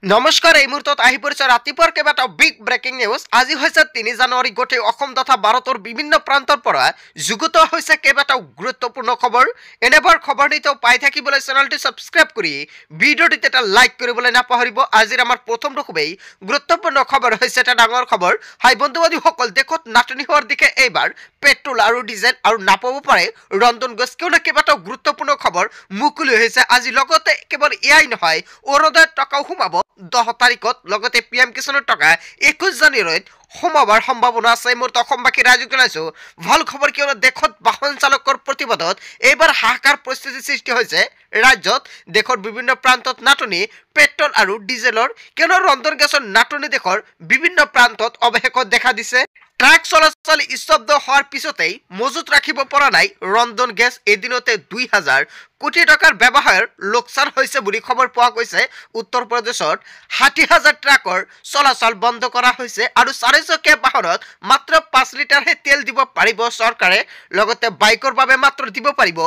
নমস্কাৰ এই মুহূৰ্তত আহি পৰিছে ৰাতিপুৱাৰ কেইবাটাও বিগ ব্ৰেকিং নিউজ। আজি হৈছে ৩ জানুৱাৰী। গোটেই অসম তথা ভাৰতৰ বিভিন্ন প্ৰান্তৰ পৰা যুগুত হৈছে কেইবাটাও গুৰুত্বপূৰ্ণ খবৰ। এনেবোৰ খবৰ নিতেও পাই থাকিবলৈ চেনেলটি ছাবস্ক্ৰাইব কৰি ভিডিঅ'টিতে এটা লাইক কৰিবলৈ নাপাহৰিব। আজিৰ আমাৰ প্ৰথমটো খুবেই গুৰুত্বপূৰ্ণ খবৰ হৈছে এটা ডাঙৰ খবৰ। হাই বন্ধুবান্ধৱীসকল, দেশত নাটনি হোৱাৰ দিশে এইবাৰ পেট্ৰল আৰু ডিজেল আৰু নাপাব পাৰে ৰন্ধন গেছ। কিয়নো কেইবাটাও গুৰুত্বপূৰ্ণ খবৰ মুকলি হৈছে আজি। লগতে কেৱল এয়াই নহয়, অৰুণোদয়ৰ টকাও সোমাব 10 তাৰিখত। লগতে পিএম কিষাণৰ টকা 21 জানুৱাৰীত সোমাবৰ সম্ভাৱনা আছে। মোৰ অসমবাসী ৰাইজক জনাইছো ভাল খবৰ, কিয়নো দেশত বাহন চালকৰ প্ৰতিবাদত এইবাৰ হাহাকাৰ পৰিস্থিতিৰ সৃষ্টি হৈছে ৰাজ্যত। দেশৰ বিভিন্ন প্ৰান্তত নাটনি পেট্ৰল আৰু ডিজেলৰ, কিয়নো ৰন্ধন গেছৰ নাটনি দেশৰ বিভিন্ন প্ৰান্তত অৱশেষত দেখা দিছে। ট্ৰাক চলাচল স্তব্ধ হোৱাৰ পিছতেই মজুত ৰাখিব পৰা নাই ৰন্ধন গেছ। এদিনতে 2000 কোটি টকাৰ ব্যৱসায়ৰ লোকচান হৈছে বুলি খবৰ পোৱা গৈছে। উত্তৰ প্ৰদেশত 60,000 ট্ৰাকৰ চলাচল বন্ধ কৰা হৈছে আৰু 4 চকীয়া বাহনত মাত্ৰ 5 লিটাৰহে তেল দিব পাৰিব চৰকাৰে। লগতে বাইকৰ বাবে মাত্ৰ দিব পাৰিব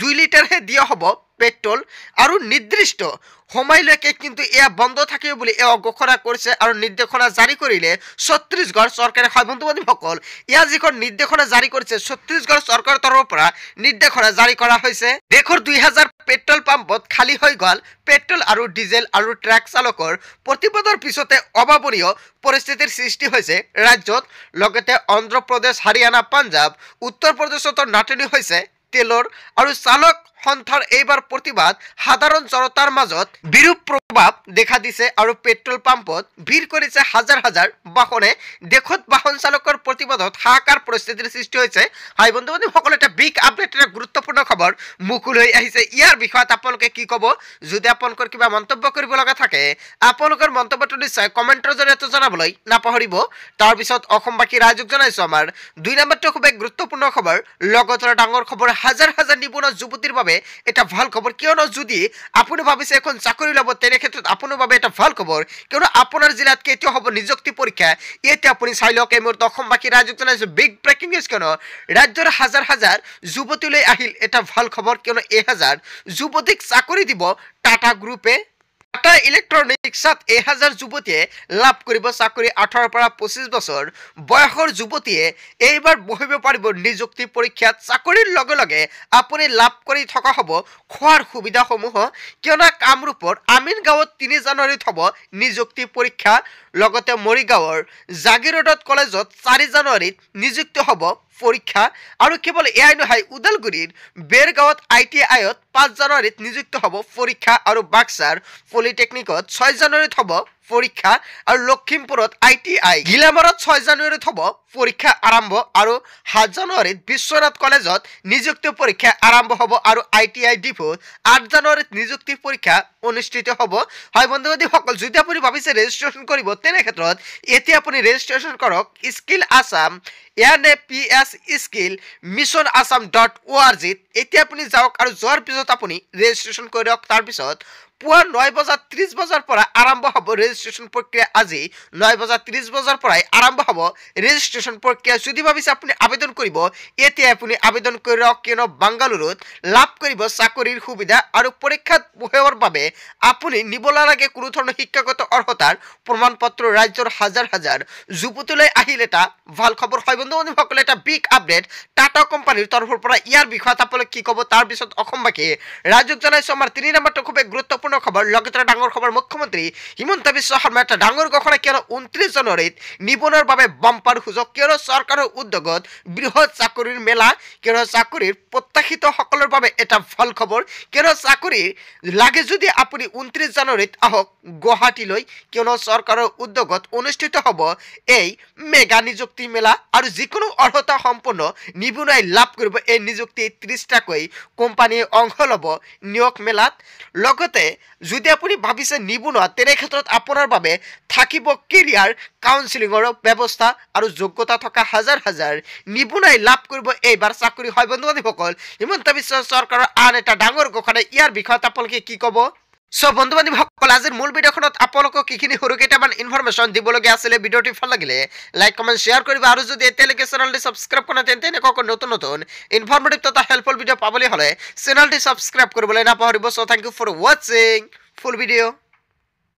2 লিটাৰহে দিয়া হ'ব পেট্ৰল আৰু নিৰ্দিষ্ট সময়লৈকে কিন্তু এয়া বন্ধ থাকিব বুলি এয়া ঘোষণা কৰিছে আৰু নিৰ্দেশনা জাৰি কৰিলে ছত্তীশগড় চৰকাৰে। হয় বন্ধুবান্ধৱীসকল, এয়া যিখন নিৰ্দেশনা জাৰি কৰিছে ছত্তীশগড় চৰকাৰৰ তৰফৰ পৰা নিৰ্দেশনা জাৰি কৰা হৈছে। দেশৰ 2000 পেট্ৰল পাম্পত খালী হৈ গ'ল পেট্ৰল আৰু ডিজেল আৰু ট্ৰাক চালকৰ প্ৰতিবাদৰ পিছতে অভাৱনীয় পৰিস্থিতিৰ সৃষ্টি হৈছে ৰাজ্যত। লগতে অন্ধ্ৰপ্ৰদেশ, হাৰিয়ানা, পাঞ্জাৱ, উত্তৰ প্ৰদেশতো নাটনি হৈছে তেলৰ আৰু চালক সন্থাৰ এইবাৰ প্ৰতিবাদ সাধাৰণ জনতাৰ মাজত বিৰূপ প্ৰভাৱ দেখা দিছে আৰু পেট্ৰল পাম্পত ভিৰ কৰিছে হাজাৰ হাজাৰ বাহনে। দেশত বাহন চালকৰ প্ৰতিবাদত হাহাকাৰ পৰিস্থিতিৰ সৃষ্টি হৈছে। হাই বন্ধুবান্ধৱীসকল, এটা বিগ আপডেট, এটা গুৰুত্বপূৰ্ণ খবৰ মুকলি হৈ আহিছে। ইয়াৰ বিষয়ত আপোনালোকে কি ক'ব? যদি আপোনালোকৰ কিবা মন্তব্য কৰিব লগা থাকে আপোনালোকৰ মন্তব্যটো নিশ্চয় কমেণ্টৰ জৰিয়তে জনাবলৈ নাপাহৰিব। তাৰপিছত অসমবাসী ৰাইজক জনাইছো আমাৰ 2 নম্বৰটো খুবেই গুৰুত্বপূৰ্ণ খবৰ। লগতে ডাঙৰ খবৰ, হাজাৰ হাজাৰ নিবনুৱা যুৱতীৰ বাবে এটা ভাল খবৰ। কিয়নো যদি আপুনি ভাবিছে এখন চাকৰি ল'ব, তেনে ক্ষেত্ৰত আপোনাৰ বাবে এটা ভাল খবৰ, কিয়নো আপোনাৰ জিলাত কেতিয়া হ'ব নিযুক্তি পৰীক্ষা এতিয়া আপুনি চাই লওক। এই মুহূৰ্তত অসমবাসী ৰাইজক জনাইছো বিগ ব্ৰেকিং নিউজ, কিয়নো ৰাজ্যৰ হাজাৰ হাজাৰ যুৱতীলৈ আহিল এটা ভাল খবৰ। কিয়নো 1000 যুৱতীক চাকৰি দিব টাটা গ্ৰুপে। টাটা ইলেক্ট্ৰনিক্সত 1000 যুৱতীয়ে লাভ কৰিব চাকৰি। 18 পৰা 25 বছৰ বয়সৰ যুৱতীয়ে এইবাৰ বহিব পাৰিব নিযুক্তি পৰীক্ষাত। চাকৰিৰ লগে লগে আপুনি লাভ কৰি থকা হ'ব খোৱাৰ সুবিধাসমূহ। কিয়নো কামৰূপৰ আমিনগাঁৱত 3 জানুৱাৰীত হ'ব নিযুক্তি পৰীক্ষা। লগতে মৰিগাঁৱৰ জাগিৰোডত কলেজত 4 জানুৱাৰীত নিযুক্তি হ'ব পৰীক্ষা। আৰু কেৱল এয়াই নহয়, ওদালগুৰিৰ বেৰগাঁৱত ITIত 5 জানুৱাৰীত নিযুক্তি হ'ব পৰীক্ষা আৰু বাক্সাৰ পলিটেকনিকত 6 জানুৱাৰীত হ'ব পৰীক্ষা আৰু লখিমপুৰত ITI গিলামৰত 6 জানুৱাৰীত হ'ব পৰীক্ষা আৰম্ভ আৰু 7 জানুৱাৰীত বিশ্বনাথ কলেজত নিযুক্তি পৰীক্ষা আৰম্ভ হ'ব আৰু ITI ডিফুত 8 জানুৱাৰীত নিযুক্তি পৰীক্ষা অনুষ্ঠিত হ'ব। হয় বন্ধুবান্ধৱীসকল, যদি আপুনি ভাবিছে ৰেজিষ্ট্ৰেশ্যন কৰিব, তেনে ক্ষেত্ৰত এতিয়া আপুনি ৰেজিষ্ট্ৰেশ্যন কৰক skill Assam NAPS skill mission assam.org। এতিয়া আপুনি যাওক আৰু যোৱাৰ পিছত আপুনি ৰেজিষ্ট্ৰেশ্যন কৰক। তাৰপিছত পুৱা 9:30 বজাৰ পৰা আৰম্ভ হ'ব ৰেজিষ্ট্ৰেশ্যন প্ৰক্ৰিয়া। আজি 9:30 বজাৰ পৰাই আৰম্ভ হ'ব ৰেজিষ্ট্ৰেশ্যন প্ৰক্ৰিয়া। যদি ভাবিছে আপুনি আবেদন কৰিব, এতিয়া আপুনি আবেদন কৰক, কিয়নো বাংগালুৰুত লাভ কৰিব চাকৰিৰ সুবিধা আৰু পৰীক্ষাত বহিবৰ বাবে আপুনি নিব নালাগে কোনো ধৰণৰ শিক্ষাগত অৰ্হতাৰ প্ৰমাণ পত্ৰ। ৰাজ্যৰ হাজাৰ হাজাৰ যুৱতীলৈ আহিল এটা ভাল খবৰ। হয় বন্ধুবান্ধৱীসকল, এটা বিগ আপডেট টাটা কোম্পানীৰ তৰফৰ পৰা। ইয়াৰ বিষয়ত আপোনালোকে কি ক'ব? তাৰপিছত অসমবাসী ৰাজ্যক জনাইছো আমাৰ 3 নম্বৰটো খুবেই গুৰুত্বপূৰ্ণ খবৰ। লগতে ডাঙৰ খবৰ, মুখ্যমন্ত্ৰী হিমন্ত বিশ্ব শৰ্মাই এটা ডাঙৰ ঘোষণা। কিয়নো 29 জানুৱাৰীত নিবনুৱাৰ বাবে বাম্পাৰ সুযোগ। কিয়নো চৰকাৰৰ উদ্যোগত বৃহৎ চাকৰিৰ মেলা। কিয়নো চাকৰিৰ প্ৰত্যাশিত সকলৰ বাবে এটা ভাল খবৰ। কিয়নো চাকৰি লাগে যদি আপুনি 29 জানুৱাৰীত আহক গুৱাহাটীলৈ, কিয়নো চৰকাৰৰ উদ্যোগত অনুষ্ঠিত হ'ব এই মেগা নিযুক্তি মেলা আৰু যিকোনো অৰ্হতা সম্পন্ন নিবনুৱাই লাভ কৰিব এই নিযুক্তি। 30টাকৈ কোম্পানীয়ে অংশ ল'ব নিয়োগ মেলাত। লগতে যদি আপুনি ভাবিছে নিবনুৱা, তেনে ক্ষেত্ৰত আপোনাৰ বাবে থাকিব কেৰিয়াৰ কাউন্সিলিঙৰ ব্যৱস্থা আৰু যোগ্যতা থকা হাজাৰ হাজাৰ নিবনুৱাই লাভ কৰিব এইবাৰ চাকৰি। হয় বন্ধুবান্ধৱীসকল, হিমন্ত বিশ্ব চৰকাৰৰ আন এটা ডাঙৰ ঘোষণা। ইয়াৰ বিষয়ত আপোনালোকে কি ক'ব? বন্ধু-বান্ধৱীসকল, আজিৰ মূল ভিডিঅ'খনত আপোনালোকক এইখিনি সৰু কেইটামান ইনফৰমেশ্যন দিবলগীয়া আছিলে। ভিডিঅ'টি ভাল লাগিলে লাইক কমেণ্ট শ্বেয়াৰ কৰিব আৰু যদি এতিয়ালৈকে চেনেলটি ছাবস্ক্ৰাইব কৰা নাই তেন্তে এনেকুৱা নতুন নতুন ইনফৰমেটিভ তথা হেল্পফুল ভিডিঅ' পাবলৈ হ'লে চেনেলটি ছাবস্ক্ৰাইব কৰিবলৈ নাপাহৰিব। চ' থেংক ইউ ফৰ ৱাচিং ফুল ভিডিঅ'।